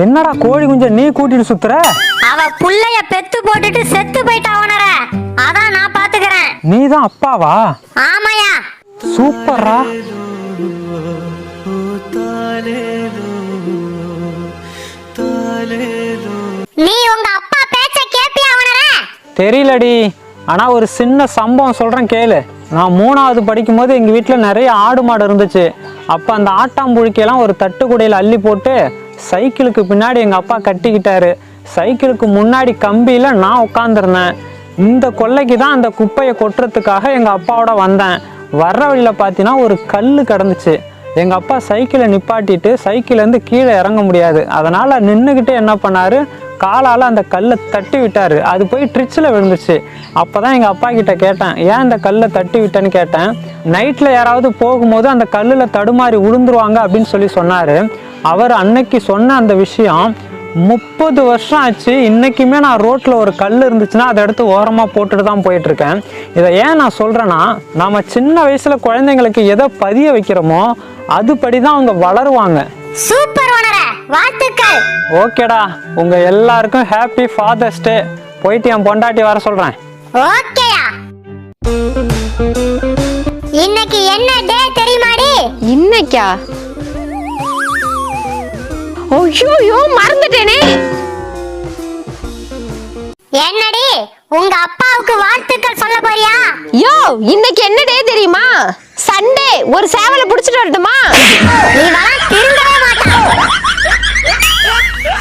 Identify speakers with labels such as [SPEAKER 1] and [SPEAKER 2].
[SPEAKER 1] என்னடா கோழி குஞ்ச நீ கூட்டிட்டு சுத்துற?
[SPEAKER 2] அவ புள்ளைய பெத்து போட்டுட்டு செத்து போயிட்டா ஓனர. அதான் நான் பாத்துக்கறேன்.
[SPEAKER 1] நீ தான் அப்பாவா?
[SPEAKER 2] ஆமாயா.
[SPEAKER 1] சூப்பரா.
[SPEAKER 2] நீ உங்க அப்பா பேச்ச கேப்பியா ஓனர?
[SPEAKER 1] தெரியலடி, ஆனா ஒரு சின்ன சம்பவம் சொல்றேன் கேளு. நான் 3வது படிக்கும் போது எங்க வீட்டுல நிறைய ஆடு மாடு இருந்துச்சு. அப்ப அந்த ஆட்டாம்புழுக்கையெல்லாம் ஒரு தட்டுக்குடையில அள்ளி போட்டு சைக்கிளுக்கு பின்னாடி எங்க அப்பா கட்டிக்கிட்டாரு. சைக்கிளுக்கு முன்னாடி கம்பியில நான் உட்காந்துருந்தேன். இந்த கொல்லைக்கு தான் அந்த குப்பையை கொட்டுறதுக்காக எங்க அப்பாவோட வந்தேன். வர்ற வழியில பார்த்தீங்கன்னா ஒரு கல் கிடந்துச்சு. எங்க அப்பா சைக்கிளை நிப்பாட்டிட்டு சைக்கிள்லேருந்து கீழே இறங்க முடியாது, அதனால நின்றுக்கிட்டே என்ன பண்ணாரு, காலால் அந்த கல்லை தட்டி விட்டாரு. அது போய் ட்ரிச்சில் விழுந்துச்சு. அப்போதான் எங்கள் அப்பா கிட்ட கேட்டேன், ஏன் இந்த கல்லை தட்டி விட்டேன்னு கேட்டேன். நைட்டில் யாராவது போகும்போது அந்த கல்லில் தடுமாறி விழுந்துருவாங்க அப்படின்னு சொல்லி சொன்னார். அவர் அன்னைக்கு சொன்ன அந்த விஷயம் 30 வருஷம் ஆச்சு. இன்னைக்குமே நான் ரோட்டில் ஒரு கல் இருந்துச்சுன்னா அதை எடுத்து ஓரமாக போட்டுட்டு தான் போயிட்டுருக்கேன். இதை ஏன் நான் சொல்கிறேன்னா, நம்ம சின்ன வயசில் குழந்தைங்களுக்கு எதை பதிய வைக்கிறோமோ அதுபடி தான் அவங்க வளருவாங்க.
[SPEAKER 2] சூப்பர் ஓனர, வாழ்த்துக்கள்.
[SPEAKER 1] ஓகேடா, உங்க எல்லாருக்கும் ஹாப்பி ஃபாதர்ஸ் டே. போயிட்டு என் பொண்டாட்டி வர சொல்றேன்.
[SPEAKER 2] ஓகேயா. இன்னைக்கு என்ன டே தெரியுமாடி?
[SPEAKER 3] இன்னைக்கா? ஐயோ மறந்துட்டேனே.
[SPEAKER 2] என்னடி, உங்க அப்பாவுக்கு வாழ்த்துக்கள் சொல்ல போறியா?
[SPEAKER 3] யோ, இன்னைக்கு என்ன டே தெரியுமா? சண்டே. ஒரு சேவலை புடிச்சிட்டு வரட்டுமா?
[SPEAKER 2] நீ வர திரும்பவே மாட்டா.